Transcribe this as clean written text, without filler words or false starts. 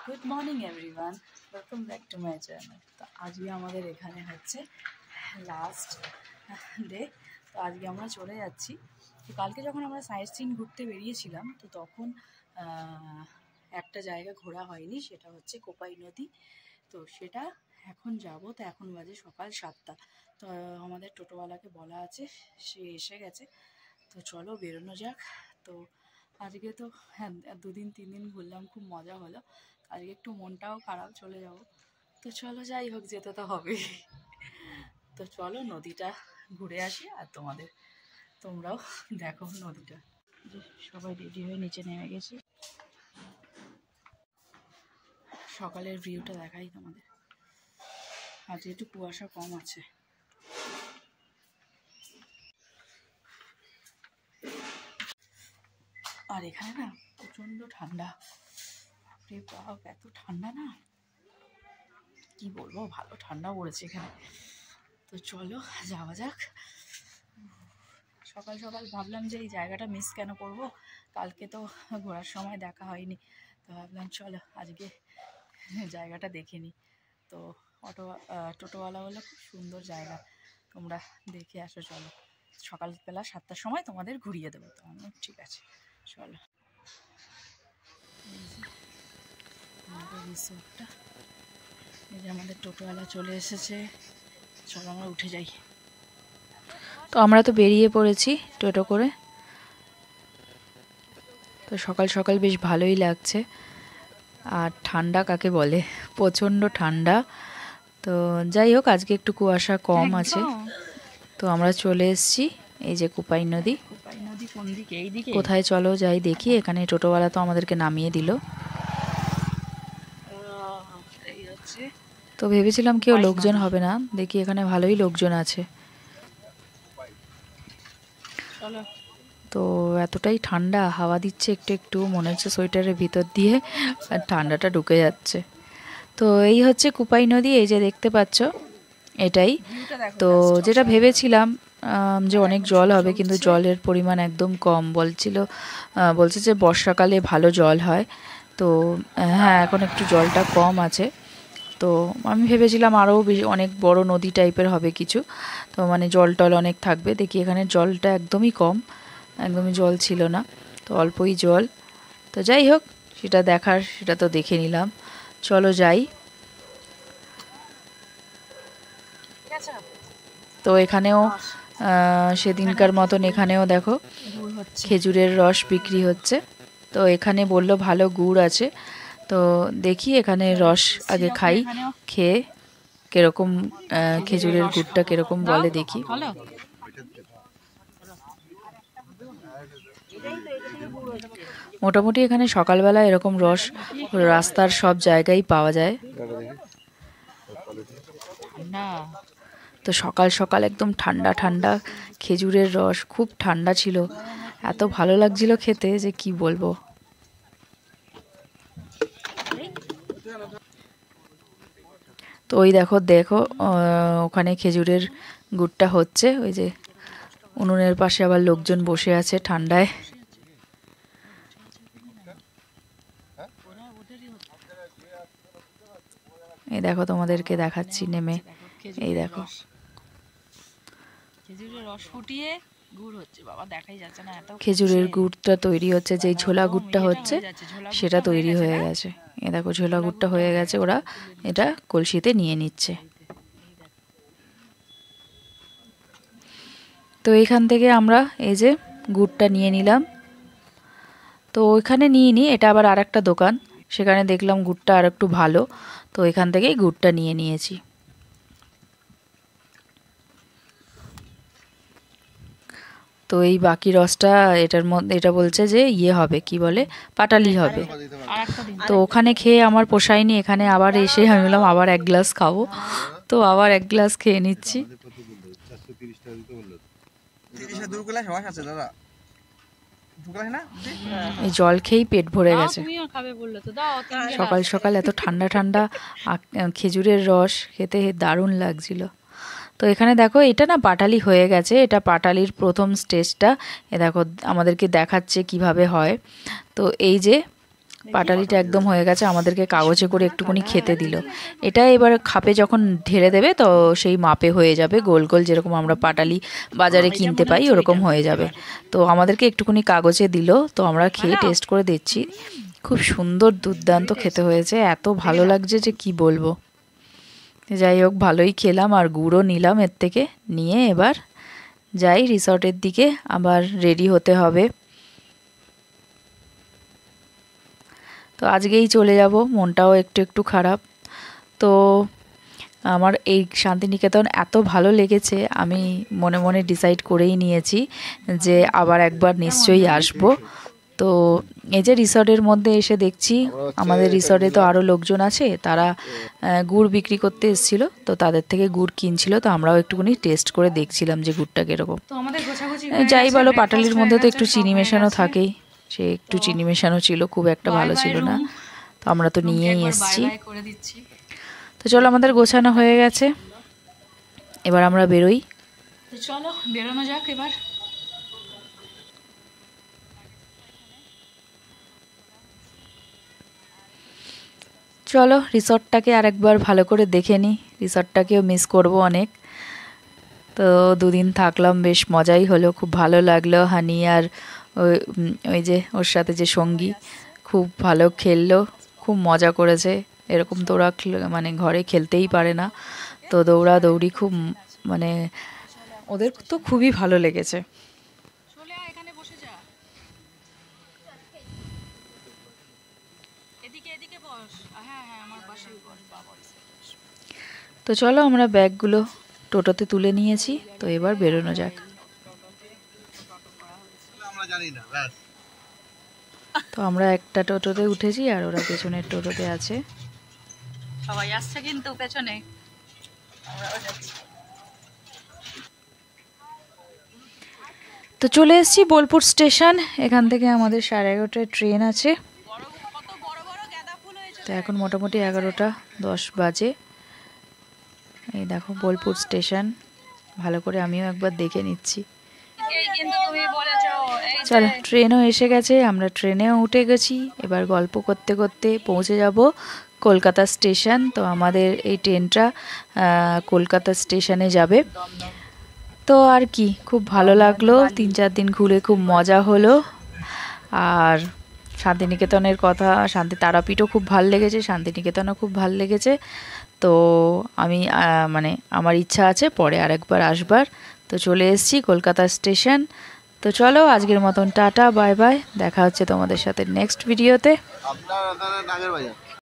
Good morning everyone, welcome back to my channel. তো আজকে আমাদের এখানে হচ্ছে লাস্ট ডে। তো আজকে আমরা চলে যাচ্ছি। তো কালকে যখন আমরা সাইট সিন ঘুরতে বেরিয়েছিলাম, তো তখন একটা জায়গা ঘোরা হয়নি, সেটা হচ্ছে কোপাই নদী। তো সেটা এখন যাব। তো এখন বাজে সকাল 7টা। তো আমাদের টোটোওয়ালাকে বলা আছে, সে এসে গেছে। তো চলো বেরোনো যাক। তো আজকে তো হ্যাঁ 2-3 দিন ঘুরলাম, খুব মজা হলো। আজকে একটু মনটাও খারাপ, চলে যাব। তো চলো যাই হোক, যেতে তো হবে। তো চলো নদীটা ঘুরে আসি, আর তোমরাও দেখো নদীটা। সবাই রেডি হয়ে নিচে নেমে গেছি। সকালের ভিউটা দেখাই তোমাদের। আজকে একটু কুয়াশা কম আছে। আর এখানে না প্রচণ্ড ঠান্ডা। বাপরে বাপ, এত ঠান্ডা না, কি বলবো, ভালো ঠান্ডা পড়েছে এখানে। তো চলো যাওয়া যাক। সকাল সকাল ভাবলাম যে এই জায়গাটা মিস কেন করব, কালকে তো ঘোরার সময় দেখা হয়নি। তো ভাবলাম চলো আজকে জায়গাটা দেখে নিই। তো টোটোওয়ালা বললো খুব সুন্দর জায়গা, তোমরা দেখে আসো, চলো সকালবেলা 7টার সময় তোমাদের ঘুরিয়ে দেবো। তো আমি ঠিক আছে চলো। আমাদের রিসোর্টটা, এই যে আমাদের টোটোওয়ালা চলে এসেছে। চলো আমরা উঠে যাই। তো আমরা তো বেরিয়ে পড়েছি টোটো করে। তো সকাল সকাল বেশ ভালোই লাগছে। আর ঠান্ডা কাকে বলে, প্রচণ্ড ঠান্ডা। তো যাই হোক, আজকে একটু কুয়াশা কম আছে। তো আমরা চলে এসেছি, এই যে কোপাই নদী। কোন দিকে? এইদিকে? কোথায় চলো যাই দেখি। এখানে টোটোওয়ালা তো আমাদেরকে নামিয়ে দিল। তো ভেবেছিলাম কেউ লোকজন হবে না, দেখি এখানে ভালোই লোকজন আছে। তো এতটাই ঠান্ডা, হাওয়া দিচ্ছে একটু একটু, মনে হচ্ছে সোয়েটারের ভিতর দিয়ে আর ঠান্ডাটা ঢুকে যাচ্ছে। তো এই হচ্ছে কোপাই নদী, এই যে দেখতে পাচ্ছ এটাই। তো যেটা ভেবেছিলাম যে অনেক জল হবে, কিন্তু জলের পরিমাণ একদম কম। বলছে যে বর্ষাকালে ভালো জল হয়। তো হ্যাঁ, এখন একটু জলটা কম আছে। তো আমি ভেবেছিলাম আরও অনেক বড় নদী টাইপের হবে কিছু, তো মানে জল টল অনেক থাকবে। দেখি এখানে জলটা একদমই কম, একদমই জল ছিল না, তো অল্পই জল। তো যাই হোক, সেটা দেখার, সেটা তো দেখে নিলাম। চলো যাই। তো এখানেও সেদিনকার মতন এখানেও দেখো খেজুরের রস বিক্রি হচ্ছে। তো এখানে বললো ভালো গুড় আছে। তো দেখি এখানে রস আগে খাই, খেয়ে কিরকম খেজুরের গুড়টা কিরকম বলে দেখি। মোটামুটি এখানে সকালবেলা এরকম রস রাস্তার সব জায়গায় পাওয়া যায়। তো সকাল সকাল একদম ঠান্ডা ঠান্ডা খেজুরের রস, খুব ঠান্ডা ছিল, এত ভালো লাগছিল খেতে যে কি বলবো। তো ওই দেখো দেখো ওখানে খেজুরের গুড়টা হচ্ছে, ওই যে উনুনের পাশে আবার লোকজন বসে আছে ঠান্ডায়। এই দেখো তোমাদেরকে দেখাচ্ছি নেমে, এই দেখো খেজুরের রস ফুটিয়ে গুড় হচ্ছে, বাবা দেখাই যাচ্ছে না, এত খেজুরের গুড়টা তৈরি হচ্ছে, যেই ঝোলা গুড়টা হচ্ছে সেটা তৈরি হয়ে গেছে। এ দেখো ঝোলা গুড়টা হয়ে গেছে, ওরা এটা কলসিতে নিয়ে নিচ্ছে। তো এখান থেকে আমরা এই যে গুড়টা নিয়ে নিলাম। তো ওইখানে নিয়ে নিই, এটা আবার আর একটা দোকান, সেখানে দেখলাম গুড়টা আর একটু ভালো, তো এখান থেকেই গুড়টা নিয়ে নিয়েছি। তো এই বাকি রসটা এটার মধ্যে, এটা বলছে যে ইয়ে হবে, কি বলে, পাটালি হবে। তো ওখানে খেয়ে আমার পোষায়নি, এখানে আবার এসে আমি বললাম আবার এক গ্লাস খাবো। তো আবার এক গ্লাস খেয়ে নিচ্ছি। এই জল খেয়েই পেট ভরে গেছে। সকাল সকাল এত ঠান্ডা ঠান্ডা খেজুরের রস খেতে দারুণ লাগছিল। তো এখানে দেখো এটা না পাটালি হয়ে গেছে, এটা পাটালির প্রথম স্টেজটা। এ দেখো আমাদেরকে দেখাচ্ছে কিভাবে হয়। তো এই যে পাটালিটা একদম হয়ে গেছে, আমাদেরকে কাগজে করে একটুখানি খেতে দিল। এটা এবার খাপে যখন ঢেলে দেবে তো সেই মাপে হয়ে যাবে, গোল গোল যেরকম আমরা পাটালি বাজারে কিনতে পাই ওরকম হয়ে যাবে। তো আমাদেরকে একটুখানি কাগজে দিল, তো আমরা খেয়ে টেস্ট করে দিচ্ছি। খুব সুন্দর দুর্দান্ত খেতে হয়েছে, এত ভালো লাগছে যে কি বলবো। যাই হোক, ভালোই খেলাম আর গুড়ও নিলাম এর থেকে। নিয়ে এবার যাই রিসর্টের দিকে, আবার রেডি হতে হবে। তো আজকেই চলে যাব, মনটাও একটু একটু খারাপ। তো আমার এই শান্তিনিকেতন এত ভালো লেগেছে, আমি মনে মনে ডিসাইড করেই নিয়েছি যে আবার একবার নিশ্চয়ই আসব। তো এই যে রিসর্টের মধ্যে এসে দেখছি, আমাদের রিসর্টে তো আরও লোকজন আছে, তারা গুড় বিক্রি করতে এসেছিলো, তো তাদের থেকে গুড় কিনছিল। তো আমরাও একটুখানি টেস্ট করে দেখছিলাম যে গুড়টা কীরকম। যাই বলো, পাটালির মধ্যে তো একটু চিনি মেশানো থাকেই, সে একটু চিনি মেশানো ছিল, খুব একটা ভালো ছিল না। তো আমরা তো নিয়েই এসেছি। তো চলো, আমাদের গোছানো হয়ে গেছে, এবার আমরা বেরোই। তো চলো বেরোনো যাক এবার। চলো রিসর্টটাকে আরেকবার ভালো করে দেখে নিই, রিসর্টটাকেও মিস করব অনেক। তো দুদিন থাকলাম, বেশ মজাই হলো, খুব ভালো লাগলো। হানি আর ওই যে ওর সাথে যে সঙ্গী, খুব ভালো খেললো, খুব মজা করেছে। এরকম তো ওরা মানে ঘরে খেলতেই পারে না, তো দৌড়াদৌড়ি খুব, মানে ওদের তো খুবই ভালো লেগেছে। তো চলো, আমরা ব্যাগগুলো টোটোতে তুলে নিয়েছি, তো এবার বেরোনো যাক। তো আমরা একটা টোটোতে উঠেছি আর ওরা পেছনের টোটোতে আছে। সবাই আসছে কিন্তু পেছনে। তো চলে এসেছি বোলপুর স্টেশন, এখান থেকে আমাদের 11:30টায় ট্রেন আছে। তো এখন মোটামুটি 11:10 বাজে। এই দেখো বোলপুর স্টেশন, ভালো করে আমিও একবার দেখে নিচ্ছি। চলো, ট্রেনও এসে গেছে, আমরা ট্রেনেও উঠে গেছি। এবার গল্প করতে করতে পৌঁছে যাব কলকাতা স্টেশন। তো আমাদের এই ট্রেনটা কলকাতা স্টেশনে যাবে। তো আর কি, খুব ভালো লাগলো, 3-4 দিন ঘুরে খুব মজা হলো। আর শান্তিনিকেতনের কথা, তারাপীঠও খুব ভালো লেগেছে, শান্তিনিকেতনও খুব ভালো লেগেছে। তো আমি মানে আমার ইচ্ছা আছে পরে আরেকবার আসবার। তো চলে এসেছি কলকাতা স্টেশন। তো চলো, আজকের মতন টাটা, বাই বাই, দেখা হচ্ছে তোমাদের সাথে নেক্সট ভিডিওতে।